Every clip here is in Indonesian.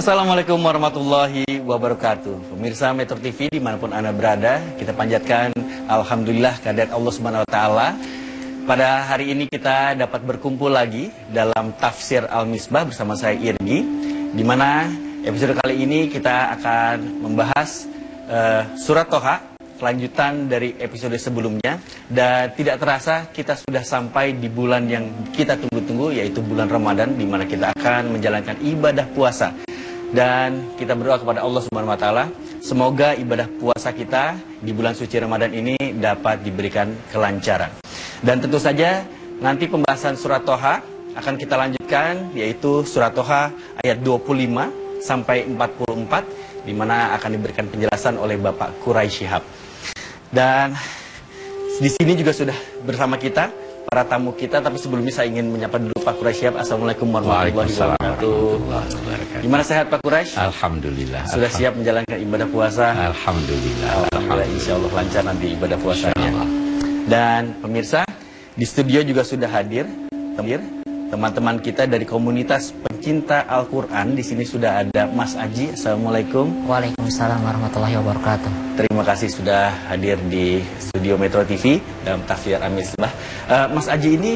Assalamualaikum warahmatullahi wabarakatuh. Pemirsa Metro TV dimanapun Anda berada, kita panjatkan Alhamdulillah kehadirat Allah Subhanahu Wa Taala. Pada hari ini kita dapat berkumpul lagi dalam Tafsir Al-Misbah bersama saya Irgi, di mana episode kali ini kita akan membahas surat Toha, kelanjutan dari episode sebelumnya. Dan tidak terasa kita sudah sampai di bulan yang kita tunggu-tunggu, yaitu bulan Ramadan, di mana kita akan menjalankan ibadah puasa. Dan kita berdoa kepada Allah Subhanahu Wa Taala, semoga ibadah puasa kita di bulan suci Ramadan ini dapat diberikan kelancaran. Dan tentu saja nanti pembahasan surat Toha akan kita lanjutkan, yaitu surat Toha ayat 25 sampai 44, di mana akan diberikan penjelasan oleh Bapak Quraisy Shihab. Dan di sini juga sudah bersama kita para tamu kita, tapi sebelumnya saya ingin menyapa dulu Pak Quraisy Shihab. Assalamualaikum warahmatullahi wabarakatuh. Gimana sehat Pak Quraisy? Alhamdulillah. Sudah siap menjalankan ibadah puasa? Alhamdulillah. Alhamdulillah, insya Allah lancar nanti ibadah puasanya. Dan pemirsa, di studio juga sudah hadir teman-teman kita dari komunitas pencinta Al-Quran. Di sini sudah ada Mas Aji. Assalamualaikum. Waalaikumsalam warahmatullahi wabarakatuh. Terima kasih sudah hadir di studio Metro TV dalam Tafsir Al-Misbah. Mas Aji ini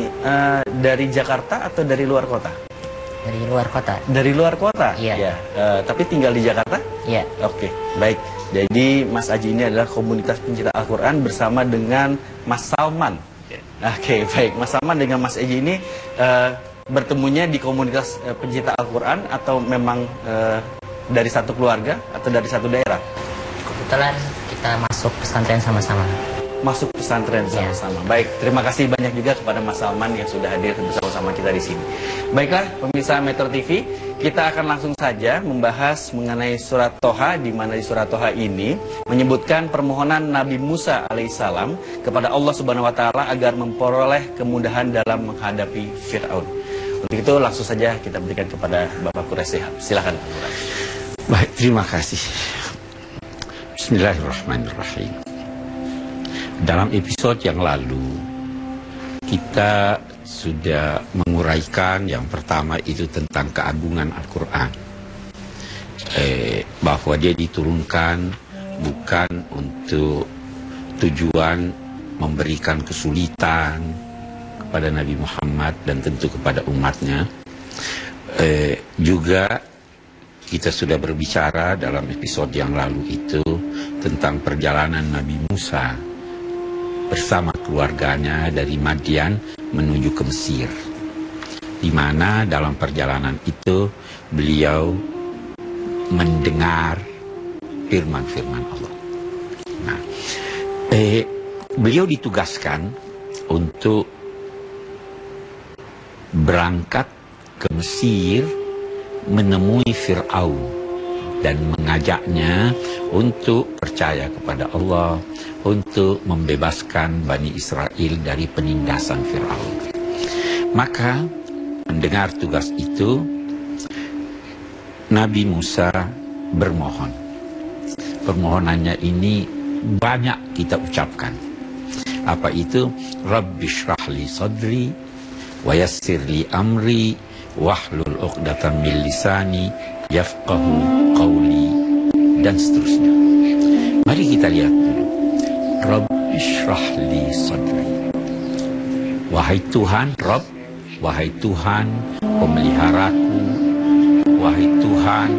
dari Jakarta atau dari luar kota? Dari luar kota. Dari luar kota? Iya. Ya, tapi tinggal di Jakarta? Iya. Oke, baik. Jadi Mas Aji ini adalah komunitas pencinta Al-Quran bersama dengan Mas Salman. Oke, baik. Mas Salman dengan Mas Aji ini bertemunya di komunitas pencinta Al-Quran atau memang dari satu keluarga atau dari satu daerah? Kebetulan kita masuk pesantren sama-sama. Masuk pesantren sama-sama. Baik, terima kasih banyak juga kepada Mas Salman yang sudah hadir bersama-sama kita di sini. Baiklah, pemirsa Metro TV, kita akan langsung saja membahas mengenai surat Toha, di mana di surat Toha ini menyebutkan permohonan Nabi Musa alaihissalam kepada Allah Subhanahu Wa Taala agar memperoleh kemudahan dalam menghadapi Fir'aun. Untuk itu langsung saja kita berikan kepada Bapak Quraisy Shihab. Silakan Pak Quraisy. Baik, terima kasih. Bismillahirrahmanirrahim. Dalam episode yang lalu kita sudah menguraikan yang pertama itu tentang keagungan Al-Quran, bahwa dia diturunkan bukan untuk tujuan memberikan kesulitan kepada Nabi Muhammad dan tentu kepada umatnya. Juga kita sudah berbicara dalam episode yang lalu itu tentang perjalanan Nabi Musa bersama keluarganya dari Madian menuju ke Mesir, di mana dalam perjalanan itu beliau mendengar firman-firman Allah. Nah, beliau ditugaskan untuk berangkat ke Mesir menemui Fir'aun dan mengajaknya untuk percaya kepada Allah, untuk membebaskan Bani Israel dari penindasan Fir'aun. Maka mendengar tugas itu, Nabi Musa bermohon. Permohonannya ini banyak kita ucapkan. Apa itu? Rabbi shrahli sadri wa yassirli amri wahlul 'uqdatam min lisani yafqahu qawli, dan seterusnya. Mari kita lihat dulu. Rabbi shrahli sadri. Wahai Tuhan, Rabb, wahai Tuhan pemeliharaku, wahai Tuhan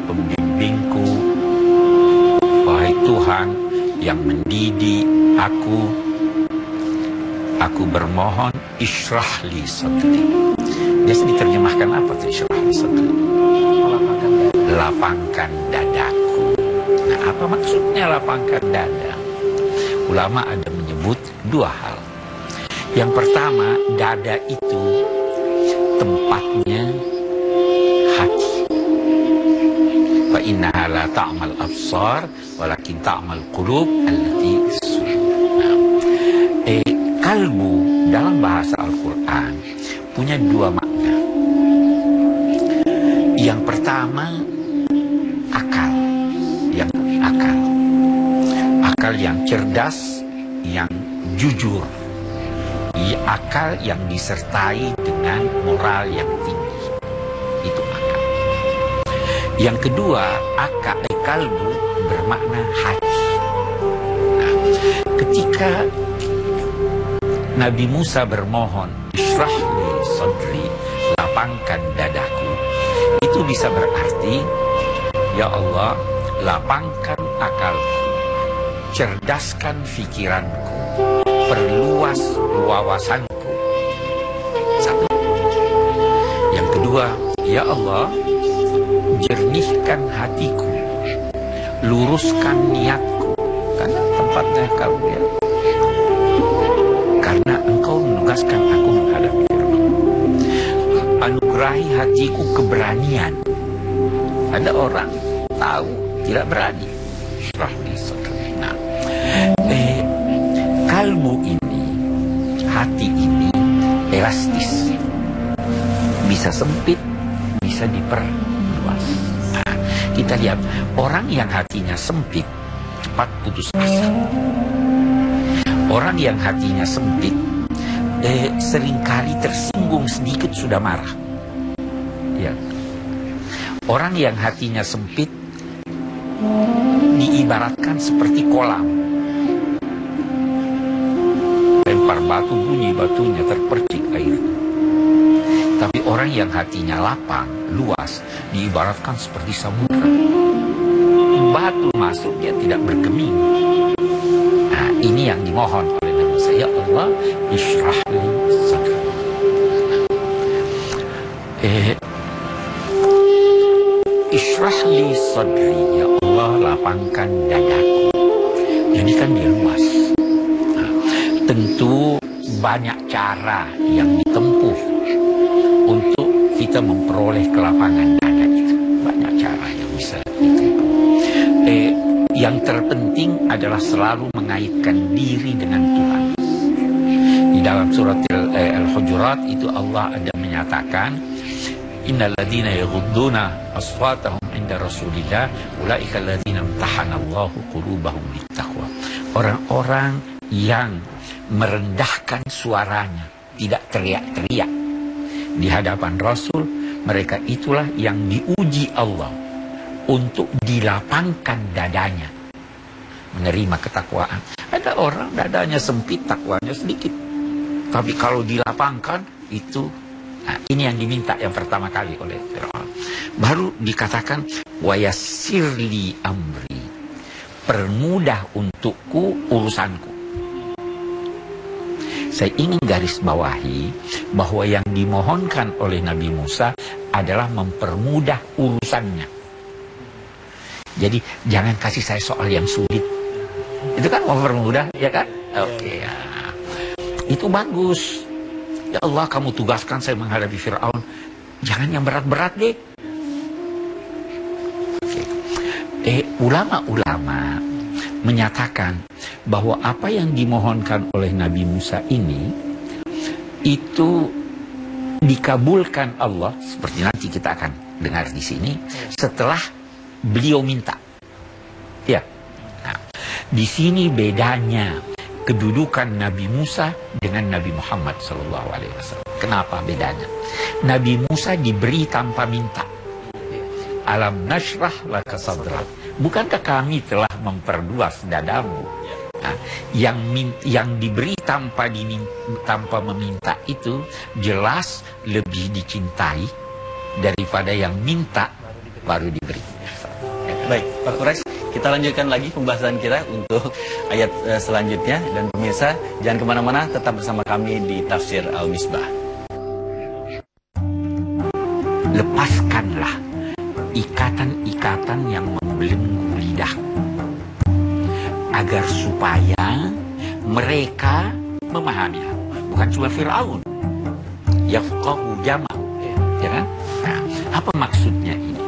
pembimbingku, wahai Tuhan yang mendidik aku bermohon ishrahli sadri. Biasa diterjemahkan apa tuh ishrahli sadri? Lapangkan dadaku. Nah, apa maksudnya lapangkan dada? Ulama ada menyebut dua hal. Yang pertama, dada itu tempatnya hati. Fa innaha la ta'mal absar walakin ta'mal qulub allati sudur. Kalbu dalam bahasa Al-Quran punya dua makna. Yang pertama, akal. Akal yang cerdas, yang jujur. Akal yang disertai dengan moral yang tinggi. Itu akal. Yang kedua, kalbu bermakna hati. Nah, ketika Nabi Musa bermohon, "Ishrahli sadri," lapangkan dadaku, itu bisa berarti, ya Allah, lapangkan akalku, cerdaskan pikiranku, perluas wawasanku. Satu. Yang kedua, ya Allah, jernihkan hatiku, luruskan niatku, karena tempatnya kalbu ya. Karena engkau menugaskan aku menghadapi Fir'aun. Anugerahi hatiku keberanian. Ada orang tahu tidak berani. Ishrahli sadri. Nah, kalbu ini, hati ini elastis, bisa sempit, bisa diperluas. Nah, kita lihat orang yang hatinya sempit cepat putus asa. Orang yang hatinya sempit seringkali tersinggung sedikit sudah marah. Ya. Orang yang hatinya sempit diibaratkan seperti kolam. Lempar batu bunyi batunya terpercik air. Tapi orang yang hatinya lapang, luas, diibaratkan seperti samudra. Batu masuk dia tidak bergeming. Nah, ini yang dimohon oleh Nabi Musa. Ya Allah, ishrahli sadri. Ishrahli sadri, ya Allah, lapangkan dadaku. Jadi kan dia luas. Nah, tentu banyak cara yang ditempuh untuk kita memperoleh kelapangan dada itu. Banyak cara yang bisa ditempuh. Yang terpenting adalah selalu mengaitkan diri dengan Tuhan. Di dalam surat Al-Hujurat itu Allah ada menyatakan, "Innal ladzina yaghudduna aswatahum 'inda Rasulillah ulaika alladzina imtahanallahu qulubahum littaqwa." Orang-orang yang merendahkan suaranya, tidak teriak-teriak di hadapan Rasul, mereka itulah yang diuji Allah untuk dilapangkan dadanya, menerima ketakwaan. Ada orang dadanya sempit, takwanya sedikit. Tapi kalau dilapangkan, itu, nah, ini yang diminta yang pertama kali oleh Fir'aun. Baru dikatakan, "Wayassirli amri," permudah untukku urusanku. Saya ingin garis bawahi bahwa yang dimohonkan oleh Nabi Musa adalah mempermudah urusannya. Jadi jangan kasih saya soal yang sulit. Itu kan mempermudah, ya kan? Oke, ya. Itu bagus. Ya Allah, kamu tugaskan saya menghadapi Fir'aun. Jangan yang berat-berat deh. Oke. Ulama-ulama menyatakan bahwa apa yang dimohonkan oleh Nabi Musa ini itu dikabulkan Allah, seperti nanti kita akan dengar di sini, setelah beliau minta. Ya. Nah, di sini bedanya kedudukan Nabi Musa dengan Nabi Muhammad SAW. Kenapa bedanya? Nabi Musa diberi tanpa minta. Alam nashrah laka sadrak. Bukankah kami telah memperluas dadamu? Nah, yang diberi tanpa meminta itu jelas lebih dicintai daripada yang minta baru diberi. Baik, Pak Quraisy, kita lanjutkan lagi pembahasan kita untuk ayat selanjutnya. Dan pemirsa, jangan kemana-mana, tetap bersama kami di Tafsir Al-Misbah. Lepaskanlah ikatan-ikatan yang membelenggu lidahmu, agar supaya mereka memahami. Bukan cuma Fir'aun, yafqahu jama', ya kan? Nah, apa maksudnya ini?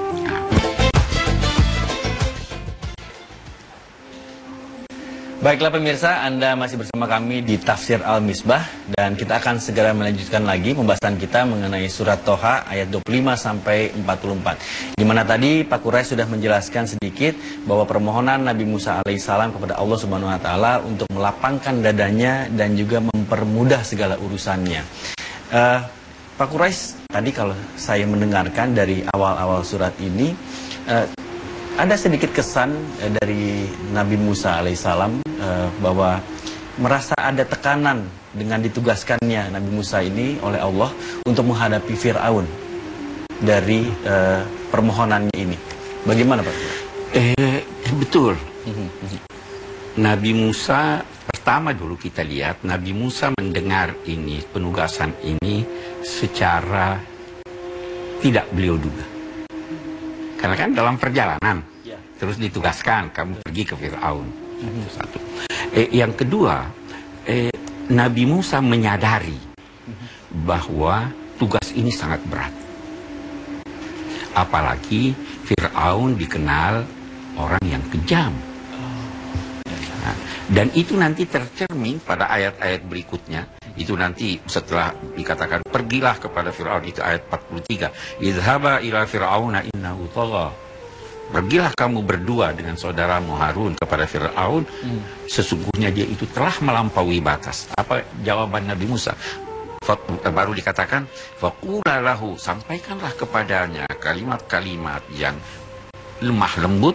Baiklah pemirsa, Anda masih bersama kami di Tafsir Al-Misbah, dan kita akan segera melanjutkan lagi pembahasan kita mengenai surat Toha ayat 25 sampai 44. Di mana tadi Pak Quraisy sudah menjelaskan sedikit bahwa permohonan Nabi Musa alaihissalam kepada Allah Subhanahu wa taala untuk melapangkan dadanya dan juga mempermudah segala urusannya. Pak Quraisy, tadi kalau saya mendengarkan dari awal-awal surat ini, ada sedikit kesan dari Nabi Musa alaihissalam bahwa merasa ada tekanan dengan ditugaskannya Nabi Musa ini oleh Allah untuk menghadapi Fir'aun dari permohonannya ini. Bagaimana Pak? Betul. Nabi Musa, pertama dulu kita lihat, Nabi Musa mendengar ini, penugasan ini secara tidak beliau duga. Karena kan dalam perjalanan, terus ditugaskan, kamu pergi ke Fir'aun. Satu. Yang kedua, Nabi Musa menyadari bahwa tugas ini sangat berat. Apalagi Fir'aun dikenal orang yang kejam. Nah, dan itu nanti tercermin pada ayat-ayat berikutnya. Itu nanti setelah dikatakan pergilah kepada Fir'aun, itu ayat 43. Idhaba ila Fir'auna innahu tagha. Pergilah kamu berdua dengan saudaramu Harun kepada Fir'aun. Sesungguhnya dia itu telah melampaui batas. Apa jawaban Nabi Musa? Baru dikatakan, faqula lahu, sampaikanlah kepadanya kalimat-kalimat yang lemah lembut.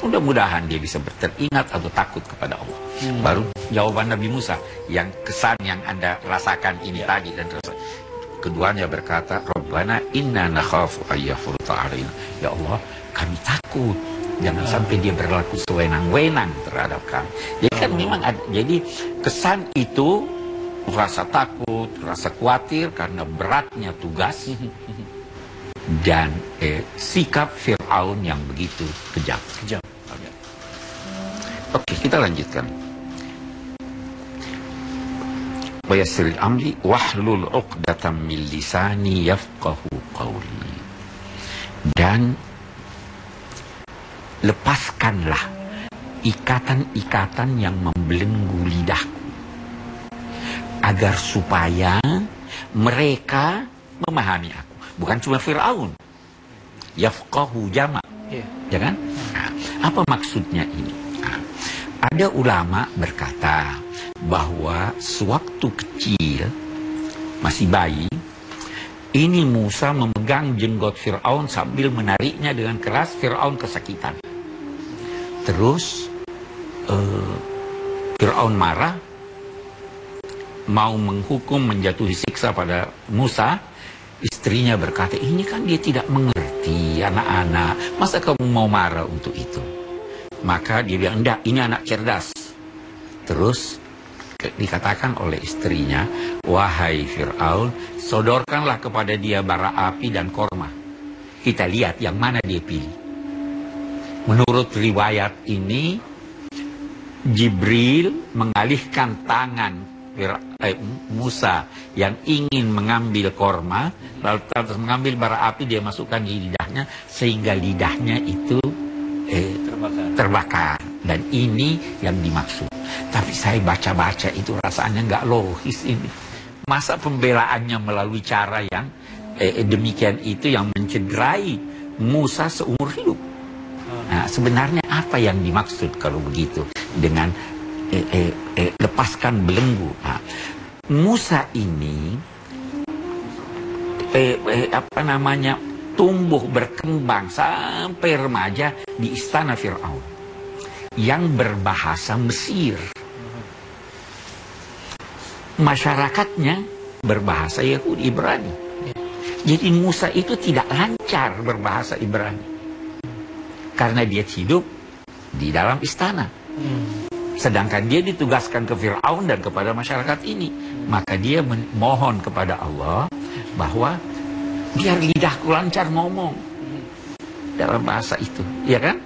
Mudah-mudahan dia bisa teringat atau takut kepada Allah. Baru jawaban Nabi Musa yang kesan yang Anda rasakan ini tadi dan keduanya berkata, Rabbana inna nakhafu ayyafruta alaina. Ya Allah, kami takut jangan sampai dia berlaku sewenang-wenang terhadap kami. Jadi kan memang ada, jadi kesan itu rasa takut, rasa khawatir karena beratnya tugas dan sikap Fir'aun yang begitu kejam. Oke, kita lanjutkan. Wa yassiril amri wahlul 'uqdatam min lisani yafqahu qawli. Dan lepaskanlah ikatan-ikatan yang membelenggu lidahku, agar supaya mereka memahami aku. Bukan cuma Fir'aun. Yafqahu jama'. Ya kan? Nah, apa maksudnya ini? Nah, ada ulama berkata bahwa sewaktu kecil, masih bayi, ini Musa memegang jenggot Fir'aun sambil menariknya dengan keras. Fir'aun kesakitan. Terus Fir'aun marah, mau menghukum, menjatuhi siksa pada Musa. Istrinya berkata, ini kan dia tidak mengerti anak-anak, masa kamu mau marah untuk itu? Maka dia bilang, enggak, ini anak cerdas. Terus dikatakan oleh istrinya, wahai Fir'aun, sodorkanlah kepada dia bara api dan korma. Kita lihat yang mana dia pilih. Menurut riwayat ini, Jibril mengalihkan tangan Musa yang ingin mengambil korma, lalu terus mengambil bara api, dia masukkan di lidahnya sehingga lidahnya itu terbakar. Dan ini yang dimaksud. Tapi saya baca-baca itu rasanya nggak logis ini. Masa pembelaannya melalui cara yang demikian itu yang mencederai Musa seumur hidup. Nah, sebenarnya apa yang dimaksud kalau begitu dengan lepaskan belenggu? Nah, Musa ini tumbuh berkembang sampai remaja di istana Fir'aun yang berbahasa Mesir. Masyarakatnya berbahasa Yahudi Ibrani. Jadi Musa itu tidak lancar berbahasa Ibrani karena dia hidup di dalam istana. Sedangkan dia ditugaskan ke Fir'aun dan kepada masyarakat ini. Maka dia mohon kepada Allah bahwa biar lidahku lancar ngomong dalam bahasa itu, ya kan?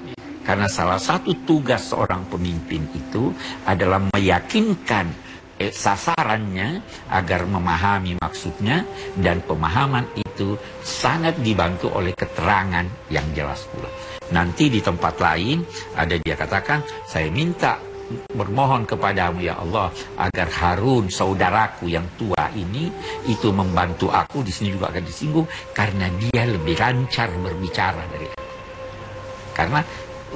Karena salah satu tugas seorang pemimpin itu adalah meyakinkan sasarannya agar memahami maksudnya, dan pemahaman itu sangat dibantu oleh keterangan yang jelas pula. Nanti di tempat lain ada dia katakan, saya minta bermohon kepadamu ya Allah agar Harun saudaraku yang tua ini itu membantu aku. Di sini juga akan disinggung karena dia lebih lancar berbicara dari aku. Karena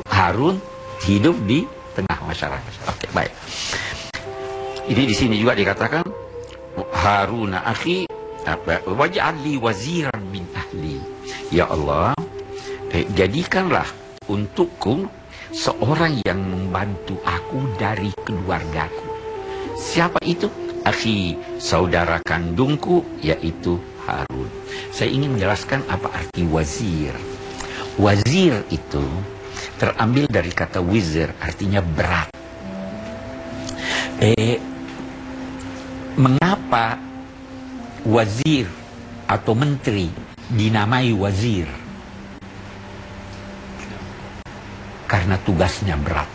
Harun hidup di tengah masyarakat. Oke, baik. Ini di sini juga dikatakan Haruna akhi waj'al li waziran min ahli. Ya Allah, jadikanlah untukku seorang yang membantu aku dari keluargaku. Siapa itu? Akhi, saudara kandungku, yaitu Harun. Saya ingin menjelaskan apa arti wazir. Wazir itu terambil dari kata wizir, artinya berat. Mengapa wazir atau menteri dinamai wazir? Karena tugasnya berat.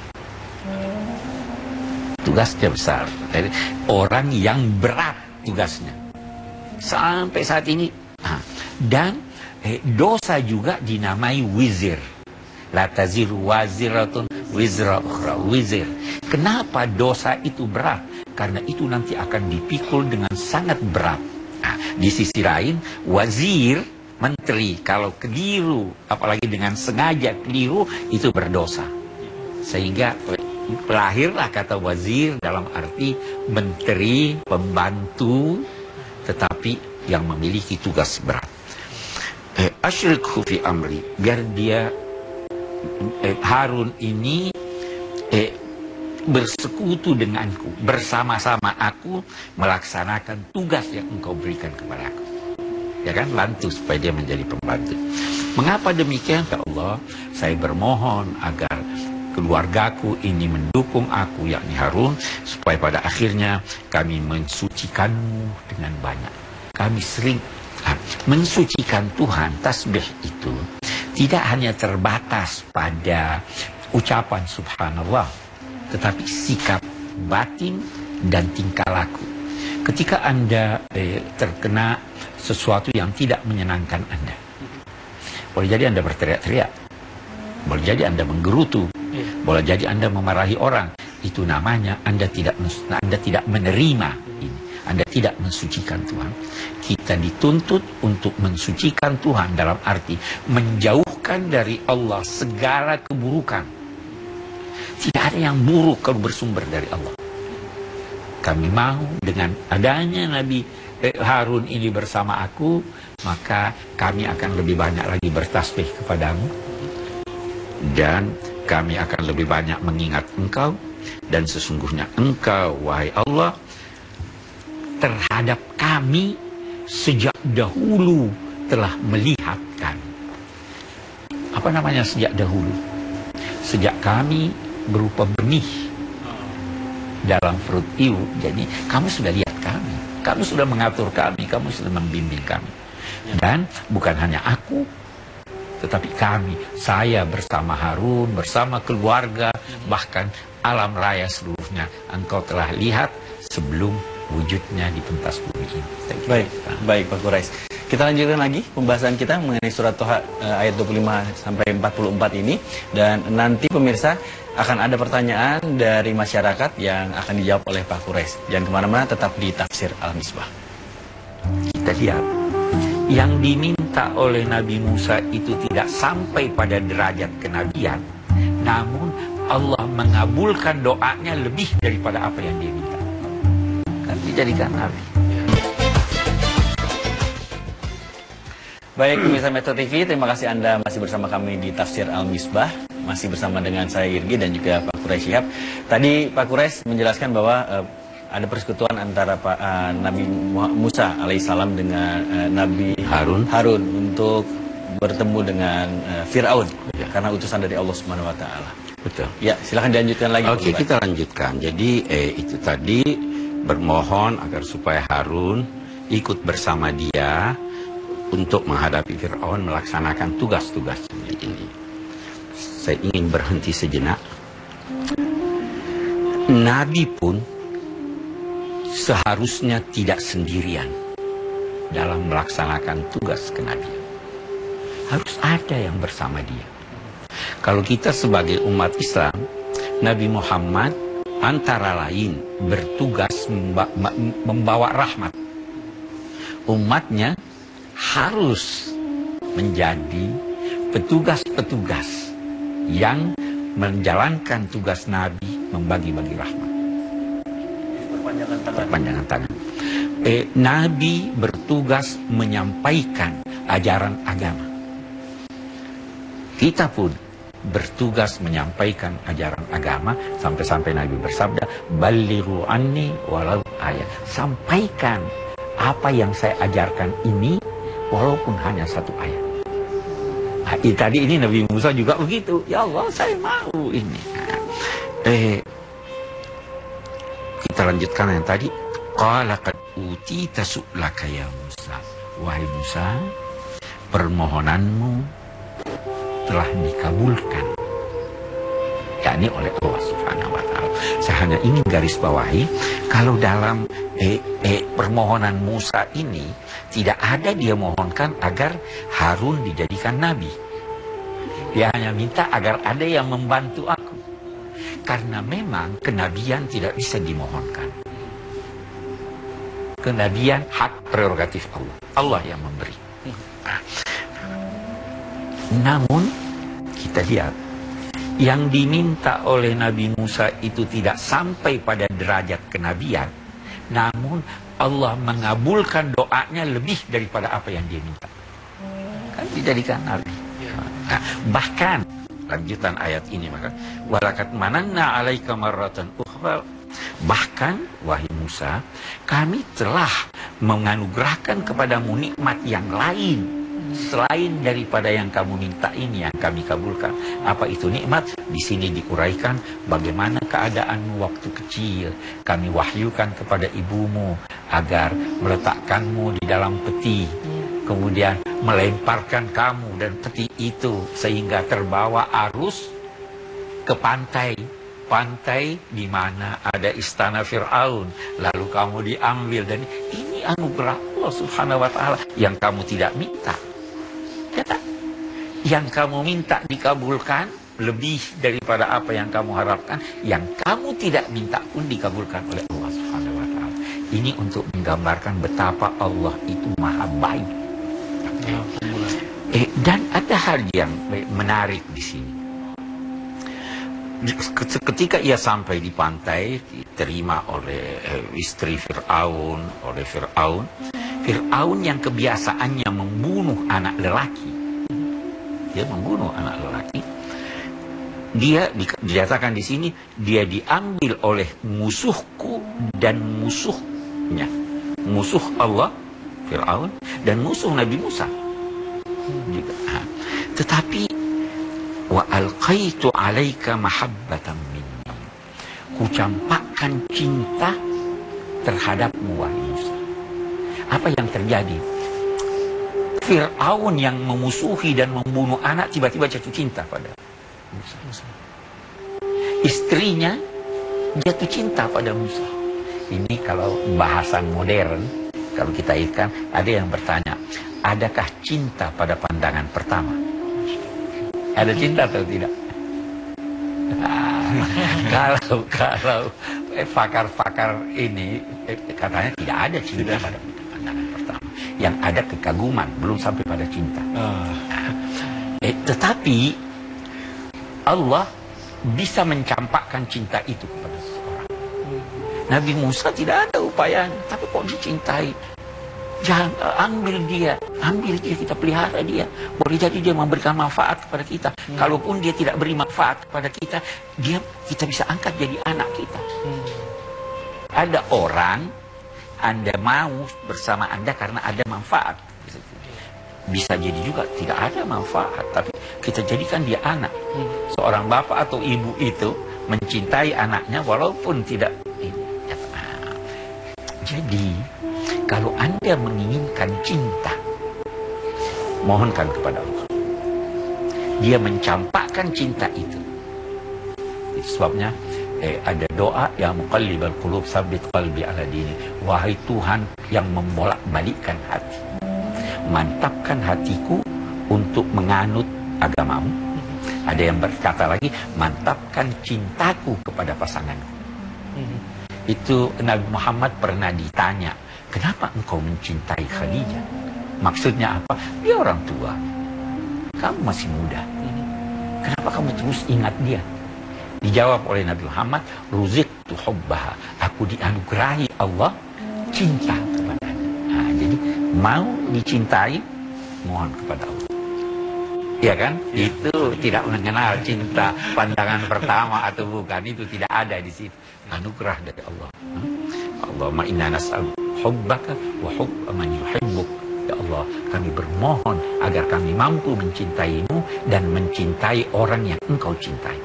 Tugasnya besar. Orang yang berat tugasnya. Sampai saat ini. Dan dosa juga dinamai wizir. La taziru waziratun wizra ukhra. Wizir. Kenapa dosa itu berat? Karena itu nanti akan dipikul dengan sangat berat. Di sisi lain, wazir, menteri, kalau keliru, apalagi dengan sengaja keliru, itu berdosa. Sehingga lahirlah kata wazir dalam arti menteri, pembantu, tetapi yang memiliki tugas berat. Asyrikhu fi amri, biar dia Harun ini bersekutu denganku, bersama-sama aku melaksanakan tugas yang engkau berikan kepada aku. Ya kan, bantu supaya dia menjadi pembantu. Mengapa demikian? Ya Allah, saya bermohon agar keluargaku ini mendukung aku, yakni Harun, supaya pada akhirnya kami mensucikanmu dengan banyak. Kami sering mensucikan Tuhan. Tasbih itu tidak hanya terbatas pada ucapan subhanallah, tetapi sikap, batin, dan tingkah laku. Ketika Anda terkena sesuatu yang tidak menyenangkan Anda, boleh jadi Anda berteriak-teriak, boleh jadi Anda menggerutu, boleh jadi Anda memarahi orang. Itu namanya Anda tidak menerima ini. Anda tidak mensucikan Tuhan. Kita dituntut untuk mensucikan Tuhan dalam arti menjauhkan dari Allah segala keburukan. Tidak ada yang buruk kalau bersumber dari Allah. Kami mau dengan adanya Nabi Harun ini bersama aku, maka kami akan lebih banyak lagi bertasbih kepadamu. Dan kami akan lebih banyak mengingat engkau. Dan sesungguhnya engkau, wahai Allah, terhadap kami sejak dahulu telah melihat kami. Apa namanya sejak dahulu? Sejak kami berupa benih dalam perut ibu. Jadi kamu sudah lihat kami, kamu sudah mengatur kami, kamu sudah membimbing kami. Dan bukan hanya aku, tetapi kami, saya bersama Harun, bersama keluarga, bahkan alam raya seluruhnya, engkau telah lihat sebelum wujudnya di pentas bumi ini. Baik Pak Quraisy. Kita lanjutkan lagi pembahasan kita mengenai surat Toha ayat 25 sampai 44 ini, dan nanti pemirsa akan ada pertanyaan dari masyarakat yang akan dijawab oleh Pak Quraisy. Jangan kemana-mana, tetap di Tafsir Al-Misbah. Kita lihat yang diminta oleh Nabi Musa itu tidak sampai pada derajat kenabian, namun Allah mengabulkan doanya lebih daripada apa yang dia minta. Kan dijadikan nabi. Baik, pemirsa Metro TV, terima kasih Anda masih bersama kami di Tafsir Al-Misbah. Masih bersama dengan saya Irgi dan juga Pak Quraisy Shihab. Tadi Pak Quraisy menjelaskan bahwa ada persekutuan antara Nabi Musa alaihissalam dengan Nabi Harun untuk bertemu dengan Fir'aun, karena utusan dari Allah Subhanahu wa taala. Betul. Ya, silakan dilanjutkan lagi. Oke, kita lanjutkan. Jadi itu tadi bermohon agar supaya Harun ikut bersama dia untuk menghadapi Fir'aun, melaksanakan tugas-tugas ini. Saya ingin berhenti sejenak. Nabi pun seharusnya tidak sendirian dalam melaksanakan tugas kenabian. Harus ada yang bersama dia. Kalau kita sebagai umat Islam, Nabi Muhammad antara lain bertugas membawa rahmat. Umatnya harus menjadi petugas-petugas yang menjalankan tugas Nabi membagi-bagi rahmat. Perpanjangan tangan. Nabi bertugas menyampaikan ajaran agama. Kita pun bertugas menyampaikan ajaran agama sampai-sampai Nabi bersabda, "Ballighu anni walau ayat." Sampaikan apa yang saya ajarkan ini walaupun hanya satu ayat. Nah, tadi ini Nabi Musa juga begitu. Ya Allah, saya mau ini. Kita lanjutkan yang tadi. Qala qad utita su'laka ya Musa. Wahai Musa, permohonanmu telah dikabulkan, yakni oleh Allah Subhanahu wa Ta'ala. Saya hanya ingin garis bawahi, kalau dalam permohonan Musa ini tidak ada dia mohonkan agar Harun dijadikan nabi. Dia hanya minta agar ada yang membantu aku, karena memang kenabian tidak bisa dimohonkan. Kenabian hak prerogatif Allah. Allah yang memberi. Namun kita lihat yang diminta oleh Nabi Musa itu tidak sampai pada derajat kenabian, namun Allah mengabulkan doanya lebih daripada apa yang dia minta. Kan dijadikan nabi. Nah, bahkan lanjutan ayat ini, maka walakat mananna alaika marratan ukhra, bahkan wahai Musa, kami telah menganugerahkan kepadamu nikmat yang lain selain daripada yang kamu minta ini, yang kami kabulkan. Apa itu nikmat? Di sini diuraikan bagaimana keadaanmu waktu kecil. Kami wahyukan kepada ibumu agar meletakkanmu di dalam peti, kemudian melemparkan kamu dan peti itu sehingga terbawa arus ke pantai di mana ada istana Fir'aun, lalu kamu diambil. Dan ini anugerah Allah Subhanahu wa Ta'ala yang kamu tidak minta. Ya tak? Yang kamu minta dikabulkan lebih daripada apa yang kamu harapkan. Yang kamu tidak minta pun dikabulkan oleh Allah Subhanahu wa Ta'ala. Ini untuk menggambarkan betapa Allah itu maha baik. Dan ada hal yang menarik di sini. Ketika ia sampai di pantai, diterima oleh istri Fir'aun, Fir'aun yang kebiasaannya membunuh anak lelaki, dia membunuh anak lelaki, dia dikatakan di sini, dia diambil oleh musuhku dan musuhnya, musuh Allah, Fir'aun, dan musuh Nabi Musa. Tetapi wa alqaitu alaika mahabbatan minni, ku campakkan cinta terhadapmu wahai Musa. Apa yang terjadi? Fir'aun yang memusuhi dan membunuh anak tiba-tiba jatuh cinta pada Musa. Istrinya jatuh cinta pada Musa. Ini kalau bahasan modern, kalau kita ikan, ada yang bertanya, adakah cinta pada pandangan pertama? Ada cinta atau tidak? Kalau pakar-pakar ini katanya tidak ada cinta pada pandangan pertama. Yang ada kekaguman, belum sampai pada cinta. Tetapi Allah bisa mencampakkan cinta itu kepada seseorang. Nabi Musa tidak ada upayanya, tapi kok dicintai. Jangan ambil dia kita pelihara dia. Boleh jadi dia memberikan manfaat kepada kita. Kalaupun dia tidak beri manfaat kepada kita, kita bisa angkat jadi anak kita. Ada orang Anda mau bersama Anda karena ada manfaat. Bisa jadi juga tidak ada manfaat, tapi kita jadikan dia anak. Seorang bapak atau ibu itu mencintai anaknya walaupun tidak. Jadi kalau Anda menginginkan cinta, mohonkan kepada Allah. Dia mencampakkan cinta itu. Itu sebabnya ada doa yang muqallibal qulub tsabbit qalbi ala dini. Wahai Tuhan yang membolak-balikkan hati, mantapkan hatiku untuk menganut agamamu. Ada yang berkata lagi, mantapkan cintaku kepada pasanganku. Itu Nabi Muhammad pernah ditanya, kenapa engkau mencintai Khadijah? Maksudnya apa? Dia orang tua, kamu masih muda. Kenapa kamu terus ingat dia? Dijawab oleh Nabi Muhammad, ruziqtu hubbaha, aku dianugerahi Allah cinta kepadanya. Nah, jadi mau dicintai, mohon kepada Allah. Ya kan? Itu tidak mengenal cinta pandangan pertama atau bukan. Itu tidak ada di situ. Anugerah dari Allah. Allahumma inna nas'al hubbaka wa hubba man yuhibbuk. Ya Allah, kami bermohon agar kami mampu mencintaimu dan mencintai orang yang engkau cintai.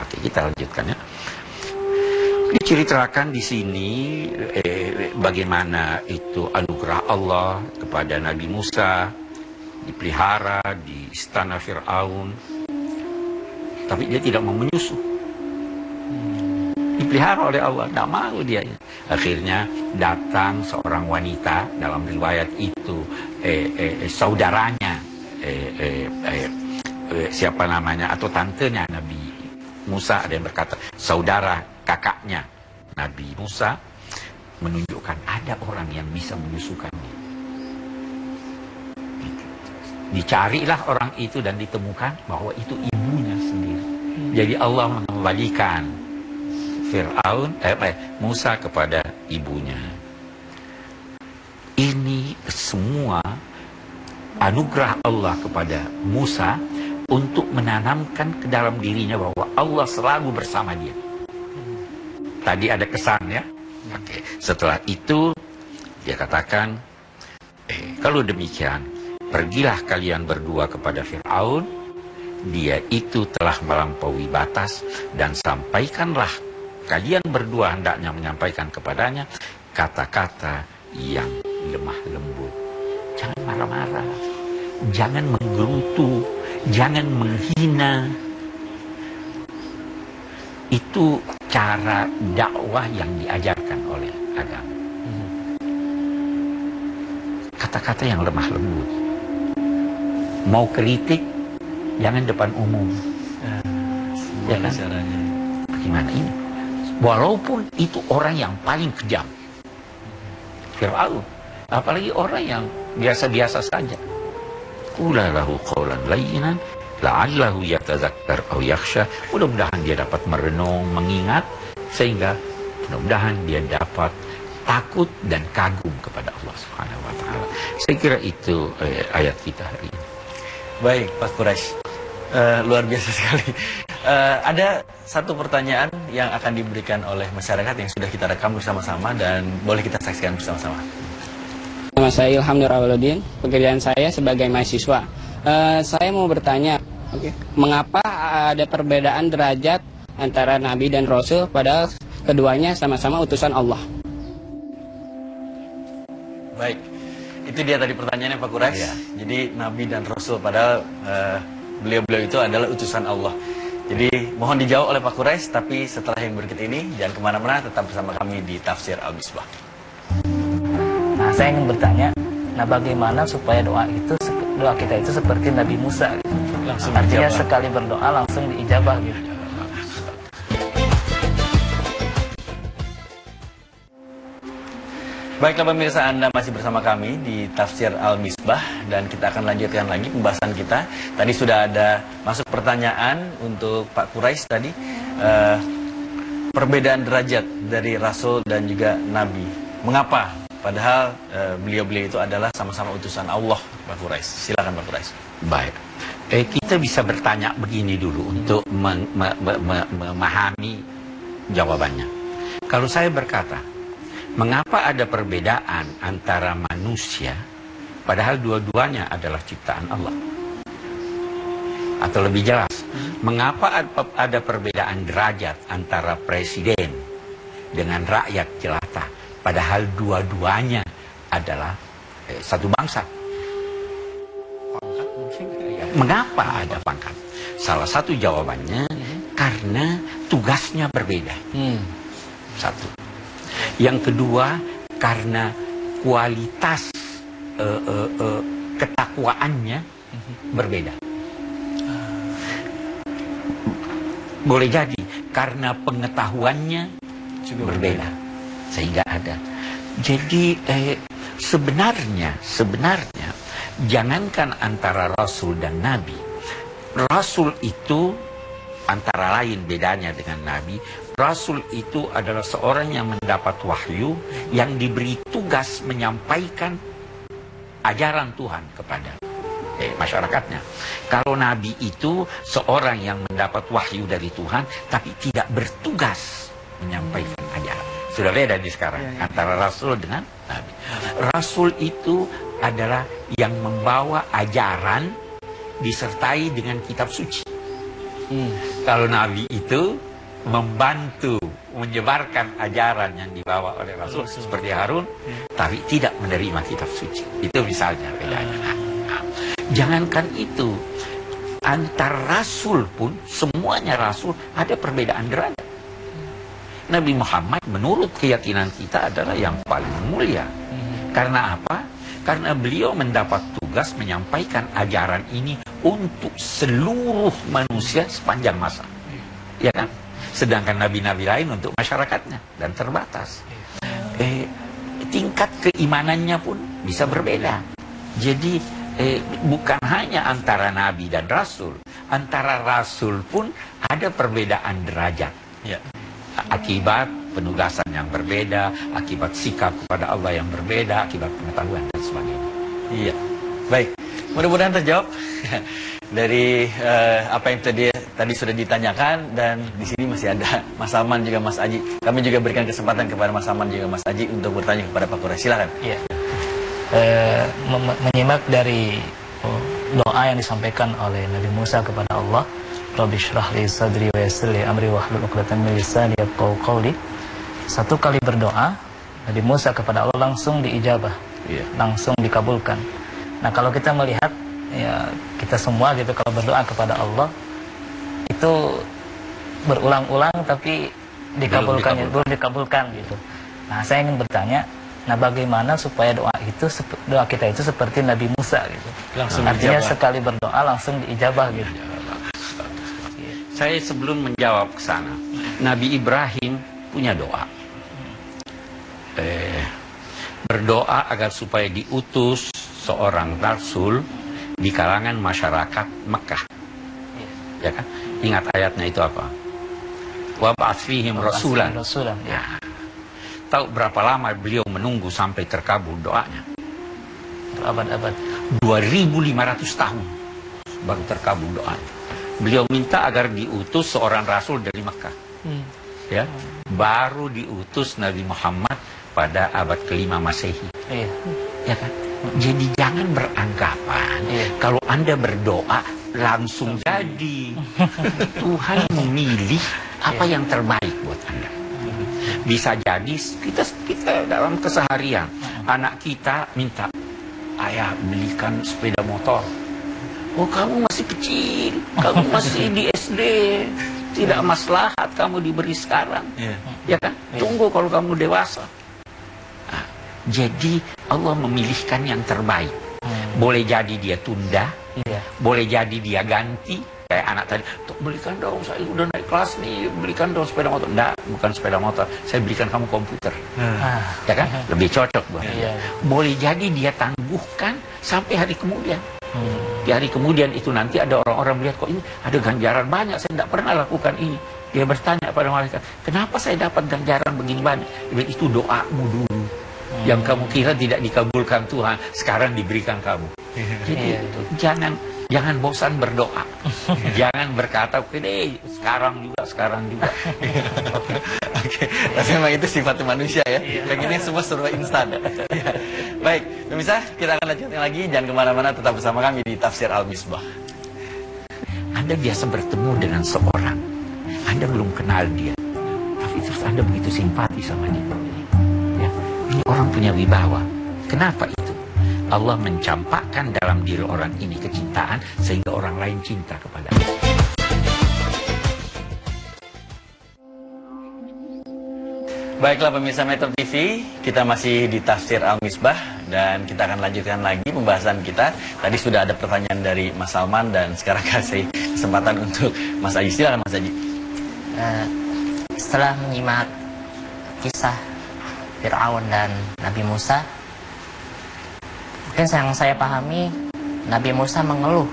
Oke, kita lanjutkan ya. Diceritakan di sini bagaimana itu anugerah Allah kepada Nabi Musa, dipelihara di istana Fir'aun, tapi dia tidak mau menyusup. Dipelihara oleh Allah, tidak mau dia. Akhirnya datang seorang wanita, dalam riwayat itu saudaranya, siapa namanya, atau tantenya Nabi Musa. Ada yang berkata saudara kakaknya Nabi Musa, menunjukkan ada orang yang bisa menyusukannya. Dicarilah orang itu dan ditemukan bahwa itu ibunya sendiri. Jadi Allah mengembalikan Musa kepada ibunya. Ini semua anugerah Allah kepada Musa untuk menanamkan ke dalam dirinya bahwa Allah selalu bersama dia. Tadi ada kesan ya. Oke. Setelah itu dia katakan, kalau demikian, pergilah kalian berdua kepada Fir'aun, dia itu telah melampaui batas, dan sampaikanlah kalian berdua hendaknya menyampaikan kepadanya kata-kata yang lemah lembut. Jangan marah-marah, jangan menggerutu, jangan menghina. Itu cara dakwah yang diajarkan oleh agama. Kata-kata yang lemah lembut. Mau kritik, jangan depan umum. Ya kan? Bagaimana ini? Walaupun itu orang yang paling kejam, Fir'aun, apalagi orang yang biasa-biasa saja. Qula lahu qawlan layyinan la'allahu yatazakkar aw yakhsha. Mudah-mudahan dia dapat merenung, mengingat, sehingga mudah-mudahan dia dapat takut dan kagum kepada Allah Subhanahu wa taala. Saya kira itu ayat kita hari ini. Baik, Pak Quraisy. Luar biasa sekali. Ada satu pertanyaan yang akan diberikan oleh masyarakat yang sudah kita rekam bersama-sama dan boleh kita saksikan bersama-sama. Nama saya Ilham Nurabuluddin, pekerjaan saya sebagai mahasiswa. Saya mau bertanya, mengapa ada perbedaan derajat antara Nabi dan Rasul padahal keduanya sama-sama utusan Allah? Baik, itu dia tadi pertanyaannya Pak Quraisy. Ya. Jadi Nabi dan Rasul padahal beliau-beliau itu adalah utusan Allah. Jadi mohon dijawab oleh Pak Quraisy, tapi setelah yang berikut ini jangan kemana-mana, tetap bersama kami di Tafsir Al-Misbah. Nah, saya ingin bertanya, nah bagaimana supaya doa kita itu seperti Nabi Musa? Gitu. Artinya sekali berdoa langsung diijabah gitu. Baiklah pemirsa, Anda masih bersama kami di Tafsir Al-Misbah dan kita akan lanjutkan lagi pembahasan kita. Tadi sudah ada masuk pertanyaan untuk Pak Quraisy tadi, perbedaan derajat dari Rasul dan juga Nabi. Mengapa? Padahal beliau-beliau itu adalah sama-sama utusan Allah, Pak Quraisy. Silakan Pak Quraisy. Baik. Kita bisa bertanya begini dulu untuk memahami jawabannya. Kalau saya berkata, mengapa ada perbedaan antara manusia, padahal dua-duanya adalah ciptaan Allah? Atau lebih jelas, mengapa ada perbedaan derajat antara presiden dengan rakyat jelata, padahal dua-duanya adalah satu bangsa? Mengapa ada pangkat? Salah satu jawabannya, karena tugasnya berbeda. Satu. Yang kedua, karena kualitas ketakwaannya berbeda. Boleh jadi karena pengetahuannya juga berbeda, sehingga ada. Jadi sebenarnya jangankan antara Rasul dan Nabi. Rasul itu antara lain bedanya dengan Nabi. Rasul itu adalah seorang yang mendapat wahyu, yang diberi tugas menyampaikan ajaran Tuhan kepada masyarakatnya. Kalau nabi itu seorang yang mendapat wahyu dari Tuhan tapi tidak bertugas menyampaikan ajaran. Sudah beda di sekarang antara rasul dengan nabi. Rasul itu adalah yang membawa ajaran disertai dengan kitab suci. Kalau nabi itu membantu menyebarkan ajaran yang dibawa oleh rasul seperti Harun, tapi tidak menerima kitab suci. Itu misalnya bedanya. Jangankan itu, antar rasul pun, semuanya rasul ada perbedaan derajat. Nabi Muhammad menurut keyakinan kita adalah yang paling mulia. Karena apa? Karena beliau mendapat tugas menyampaikan ajaran ini untuk seluruh manusia sepanjang masa. Ya kan? Sedangkan nabi-nabi lain untuk masyarakatnya dan terbatas. Tingkat keimanannya pun bisa berbeda. Jadi bukan hanya antara nabi dan rasul, antara rasul pun ada perbedaan derajat. Ya. Akibat penugasan yang berbeda, akibat sikap kepada Allah yang berbeda, akibat pengetahuan dan sebagainya. Iya, baik. Mudah-mudahan terjawab dari apa yang tadi sudah ditanyakan, dan di sini masih ada Mas Salman juga Mas Aji. Kami juga berikan kesempatan kepada Mas Salman juga Mas Aji untuk bertanya kepada Pak Quraish. Silakan. Iya. Menyimak dari doa yang disampaikan oleh Nabi Musa kepada Allah, Rabbi shrah li sadri wa yassir li amri wahlul 'uqdatam min lisani yafqahu qawli. Satu kali berdoa Nabi Musa kepada Allah langsung diijabah, langsung dikabulkan. Nah, kalau kita melihat ya kita semua gitu, kalau berdoa kepada Allah itu berulang-ulang tapi belum dikabulkan gitu. Nah, saya ingin bertanya, nah bagaimana supaya doa kita itu seperti Nabi Musa gitu. Artinya sekali berdoa langsung diijabah gitu. Saya sebelum menjawab ke sana, Nabi Ibrahim punya doa. Berdoa agar supaya diutus seorang rasul di kalangan masyarakat Mekah. Ya kan? Ingat ayatnya itu apa? Wa ba'ats fihim rasulan. Ya. Tahu berapa lama beliau menunggu sampai terkabul doanya? Berabad-abad. 2500 tahun baru terkabul doanya. Beliau minta agar diutus seorang rasul dari Mekah. Ya, baru diutus Nabi Muhammad pada abad ke-5 Masehi. Ya kan? Jadi jangan beranggapan kalau Anda berdoa langsung jadi. Tuhan memilih apa yang terbaik buat Anda. Bisa jadi kita dalam keseharian, anak kita minta, ayah belikan sepeda motor. Oh, kamu masih kecil, kamu masih di SD, tidak maslahat kamu diberi sekarang, ya kan? Tunggu kalau kamu dewasa. Nah, jadi Allah memilihkan yang terbaik. Boleh jadi dia tunda, boleh jadi dia ganti. Kayak anak tadi, belikan dong, saya udah naik kelas nih, belikan dong sepeda motor. Enggak, bukan sepeda motor, saya belikan kamu komputer. Ya kan? Lebih cocok buat dia. Boleh jadi dia tangguhkan sampai hari kemudian. Di hari kemudian itu nanti ada orang-orang melihat, kok ini ada ganjaran banyak, saya tidak pernah lakukan ini. Dia bertanya pada malaikat, kenapa saya dapat ganjaran begini banyak? Itu doamu dulu, yang kamu kira tidak dikabulkan Tuhan, sekarang diberikan kamu. Jadi jangan bosan berdoa. Jangan berkata, oke, sekarang juga. Oke. Tapi memang itu sifat manusia ya. Yang ini semua serba instan. Baik, pemirsa, kita akan lanjutkan lagi. Jangan kemana-mana, tetap bersama kami di Tafsir Al-Misbah. Anda biasa bertemu dengan seorang, Anda belum kenal dia, tapi terus Anda begitu simpati sama dia. Ya, ini orang punya wibawa. Kenapa itu? Allah mencampakkan dalam diri orang ini kecintaan sehingga orang lain cinta kepadanya. Baiklah pemirsa Metro TV, kita masih di Tafsir Al-Misbah dan kita akan lanjutkan lagi pembahasan kita. Tadi sudah ada pertanyaan dari Mas Salman dan sekarang kasih kesempatan untuk Mas Aji. Silakan Mas Aji. Setelah menyimak kisah Fir'aun dan Nabi Musa, mungkin yang saya pahami, Nabi Musa mengeluh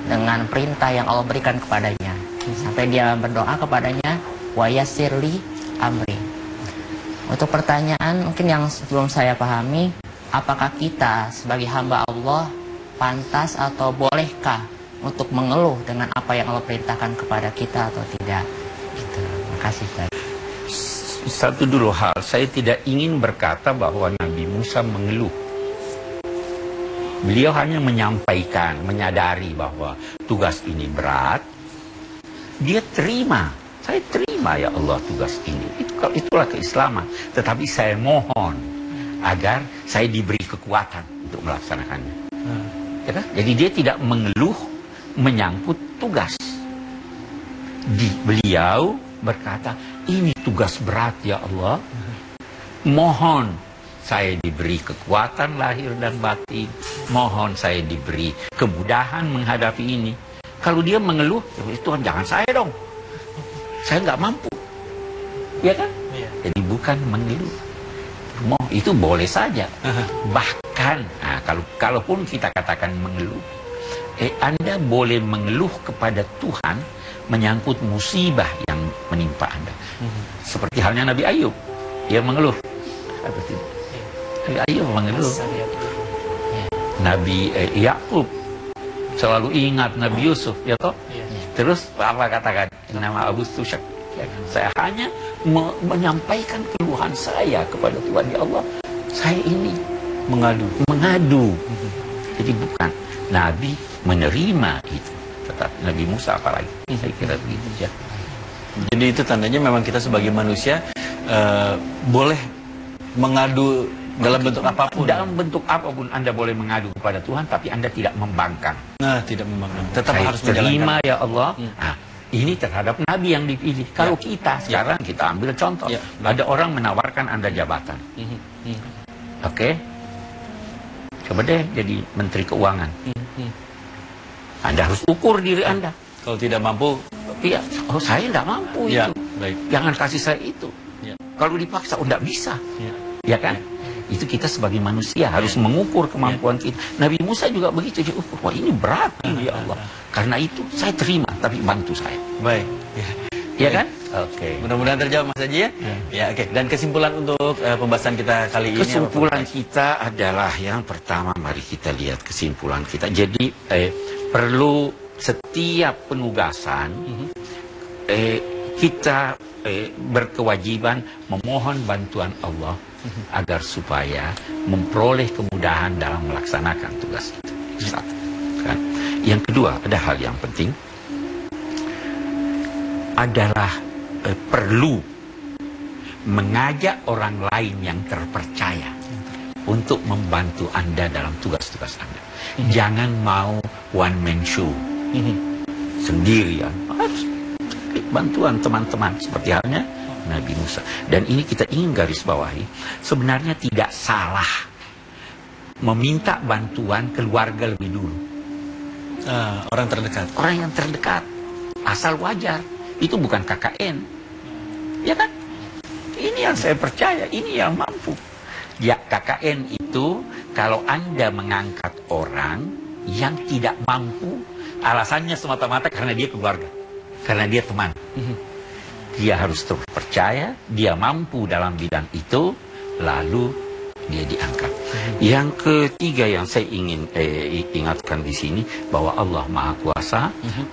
dengan perintah yang Allah berikan kepadanya. Sampai dia berdoa kepadanya, wa yassir li amri. Untuk pertanyaan mungkin yang belum saya pahami, apakah kita sebagai hamba Allah pantas atau bolehkah untuk mengeluh dengan apa yang Allah perintahkan kepada kita atau tidak? Gitu. Makasih, Ustaz. Satu dulu hal, saya tidak ingin berkata bahwa Nabi Musa mengeluh. Beliau hanya menyampaikan, menyadari bahwa tugas ini berat. Dia terima. Saya terima ya Allah tugas ini. Itulah keislaman. Tetapi saya mohon agar saya diberi kekuatan untuk melaksanakannya. Ya kan? Jadi dia tidak mengeluh menyangkut tugas. Beliau berkata, ini tugas berat ya Allah. Mohon saya diberi kekuatan lahir dan batin. Mohon saya diberi kemudahan menghadapi ini. Kalau dia mengeluh, ya Tuhan jangan saya dong. Saya nggak mampu. Ya kan? Ya. Jadi bukan mengeluh. Itu boleh saja. Bahkan, nah, kalaupun kita katakan mengeluh, Anda boleh mengeluh kepada Tuhan menyangkut musibah yang menimpa Anda. Seperti halnya Nabi Ayub. Dia mengeluh. Atau tidak? Nabi Ayub mengeluh. Nabi Yakub selalu ingat Nabi Yusuf, ya toh? Terus apa katakan? Nama Abu Tusyak. Ya, saya hanya menyampaikan keluhan saya kepada Tuhan, ya Allah. Saya ini mengadu. Jadi bukan. Nabi menerima itu. Tetapi Nabi Musa apalagi. Saya kira begitu ya. Jadi itu tandanya memang kita sebagai manusia boleh mengadu dalam bentuk apapun. Dalam bentuk apapun Anda boleh mengadu kepada Tuhan, tapi Anda tidak membangkang. Nah, tidak membangkang. Tetap saya harus terima menjalankan. Ya Allah. Nah, ini terhadap Nabi yang dipilih. Kalau kita sekarang kita ambil contoh, ada orang menawarkan Anda jabatan. Oke? Coba deh jadi Menteri Keuangan. Anda harus ukur diri Anda. Kalau tidak mampu, iya, oh saya tidak mampu ya, itu. baik. Jangan kasih saya itu. Ya. Kalau dipaksa, oh tidak bisa. Ya. Ya kan? Itu kita sebagai manusia harus mengukur kemampuan kita. Nabi Musa juga begitu. Dia ukur, wah ini berat ini ya Allah. Karena itu saya terima, tapi bantu saya. Baik. Ya kan? Oke. Mudah-mudahan terjawab Mas Haji ya. Ya, oke. Dan kesimpulan untuk pembahasan kita kali ini. Kesimpulan kita adalah yang pertama, mari kita lihat kesimpulan kita. Jadi perlu setiap penugasan kita berkewajiban memohon bantuan Allah agar supaya memperoleh kemudahan dalam melaksanakan tugas itu. Satu, kan? Yang kedua, ada hal yang penting adalah perlu mengajak orang lain yang terpercaya untuk membantu Anda dalam tugas-tugas Anda. Jangan mau one man show sendirian. Harus bantuan teman-teman seperti halnya Nabi Musa. Dan ini kita ingin garis bawahi, sebenarnya tidak salah meminta bantuan keluarga lebih dulu. Orang terdekat. Orang yang terdekat. Asal wajar. Itu bukan KKN. Ya kan? Ini yang saya percaya, ini yang mampu. Ya, KKN itu kalau Anda mengangkat orang yang tidak mampu, alasannya semata-mata karena dia keluarga, karena dia teman. Dia harus terus percaya, dia mampu dalam bidang itu, lalu dia diangkat. Yang ketiga yang saya ingin ingatkan di sini, bahwa Allah Maha Kuasa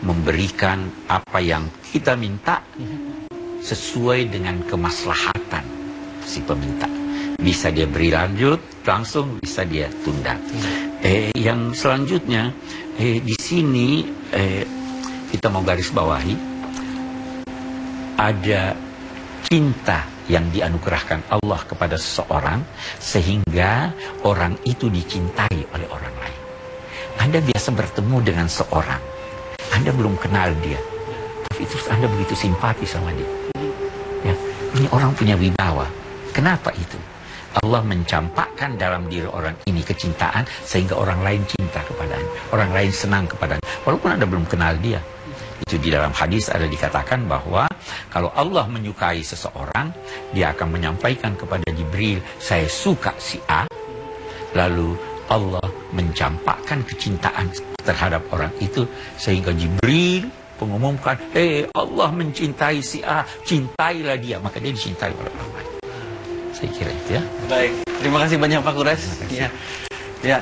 memberikan apa yang kita minta sesuai dengan kemaslahatan si peminta. Bisa dia beri lanjut, langsung bisa dia tunda. Yang selanjutnya, di sini kita mau garis bawahi, ada cinta yang dianugerahkan Allah kepada seseorang, sehingga orang itu dicintai oleh orang lain. Anda biasa bertemu dengan seorang, Anda belum kenal dia, tapi itu Anda begitu simpati sama dia. Ya, ini orang punya wibawa. Kenapa itu? Allah mencampakkan dalam diri orang ini kecintaan sehingga orang lain cinta kepadanya, orang lain senang kepadanya, walaupun Anda belum kenal dia. Itu di dalam hadis ada dikatakan bahwa kalau Allah menyukai seseorang, dia akan menyampaikan kepada Jibril, saya suka si A. Lalu Allah mencampakkan kecintaan terhadap orang itu sehingga Jibril mengumumkan, Allah mencintai si A, cintailah dia, maka dia dicintai oleh orang lain. Saya kira itu ya. Baik, terima kasih banyak Pak Kures. Ya.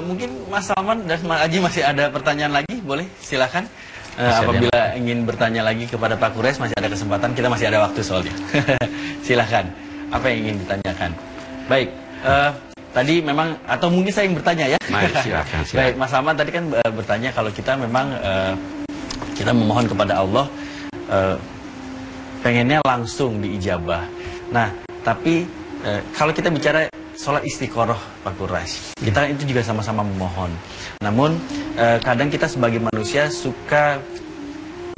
Mungkin Mas Salman dan Mas Aji masih ada pertanyaan lagi, boleh silakan. Apabila ingin bertanya lagi kepada Pak Kures, masih ada kesempatan, kita masih ada waktu soalnya. Silakan, apa yang ingin ditanyakan? Baik, tadi memang, atau mungkin saya yang bertanya ya. Mari, silakan. Baik, Mas Salman tadi kan bertanya kalau kita memang kita memohon kepada Allah, pengennya langsung diijabah. Nah, tapi kalau kita bicara sholat istiqoroh Pak Kures, kita itu juga sama-sama memohon. Namun kadang kita sebagai manusia suka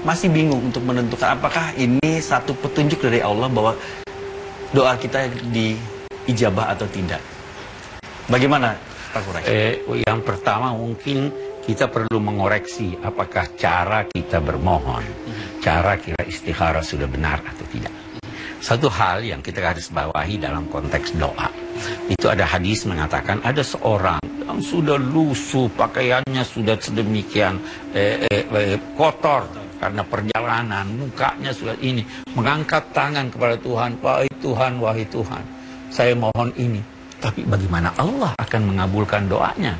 masih bingung untuk menentukan apakah ini satu petunjuk dari Allah bahwa doa kita diijabah atau tidak. Bagaimana Pak Kures? Yang pertama mungkin kita perlu mengoreksi apakah cara kita bermohon, cara kita istikharah sudah benar atau tidak. Satu hal yang kita harus bawahi dalam konteks doa, itu ada hadis mengatakan ada seorang yang sudah lusuh, pakaiannya sudah sedemikian kotor karena perjalanan, mukanya sudah ini, mengangkat tangan kepada Tuhan, wahai Tuhan, saya mohon ini. Tapi bagaimana Allah akan mengabulkan doanya?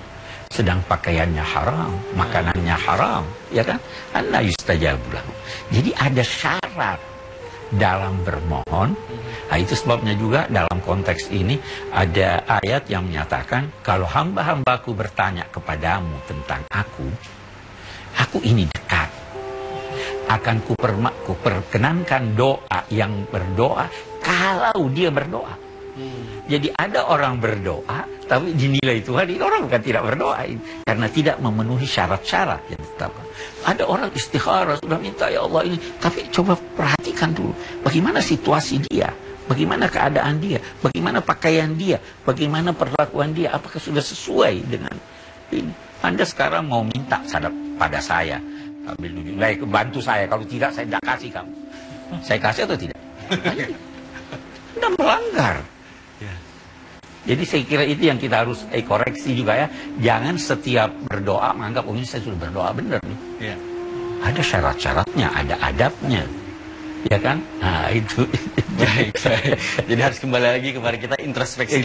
Sedang pakaiannya haram, makanannya haram, ya kan? Anna yustajabu lahu. Jadi ada syarat dalam bermohon. Nah, itu sebabnya juga dalam konteks ini ada ayat yang menyatakan kalau hamba-hambaku bertanya kepadamu tentang aku ini dekat. Akan kuperkenankan doa yang berdoa kalau dia berdoa. Jadi ada orang berdoa tapi dinilai Tuhan ini orang bukan tidak berdoa karena tidak memenuhi syarat-syarat yang ditetapkan. Ada orang istikharah sudah minta ya Allah ini, tapi coba perhatikan dulu bagaimana situasi dia, bagaimana keadaan dia, bagaimana pakaian dia, bagaimana perlakuan dia, apakah sudah sesuai dengan ini. Anda sekarang mau minta pada saya, baik bantu saya, kalau tidak saya tidak kasih kamu. Saya kasih atau tidak? Anda melanggar. Jadi saya kira itu yang kita harus koreksi juga ya. Jangan setiap berdoa menganggap oh ini saya sudah berdoa benar nih. Ya. Ada syarat-syaratnya, ada adabnya. Ya kan? Nah itu. Baik. Jadi harus kembali lagi kepada kita introspeksi.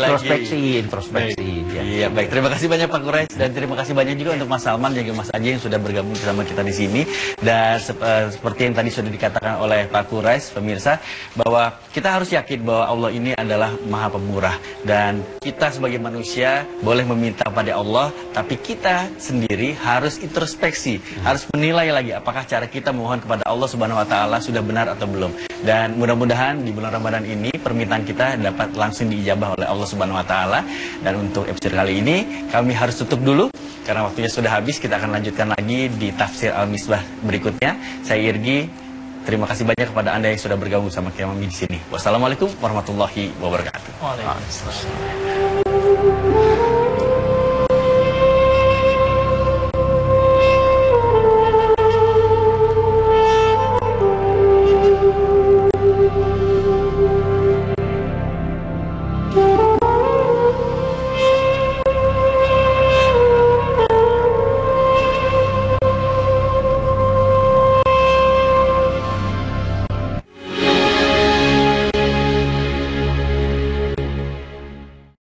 Iya, baik. Terima kasih banyak Pak Kures dan terima kasih banyak juga untuk Mas Salman dan juga Mas Aji yang sudah bergabung bersama kita di sini. Dan seperti yang tadi sudah dikatakan oleh Pak Kures, pemirsa, bahwa kita harus yakin bahwa Allah ini adalah Maha Pemurah dan kita sebagai manusia boleh meminta pada Allah, tapi kita sendiri harus introspeksi, harus menilai lagi apakah cara kita memohon kepada Allah Subhanahu wa taala sudah benar atau belum. Dan mudah-mudahan di bulan Ramadan ini permintaan kita dapat langsung diijabah oleh Allah Subhanahu wa taala. Dan untuk episode kali ini kami harus tutup dulu karena waktunya sudah habis. Kita akan lanjutkan lagi di Tafsir Al-Misbah berikutnya. Saya Irgi, terima kasih banyak kepada Anda yang sudah bergabung sama kami di sini. Wassalamualaikum warahmatullahi wabarakatuh. Waalaikumsalam.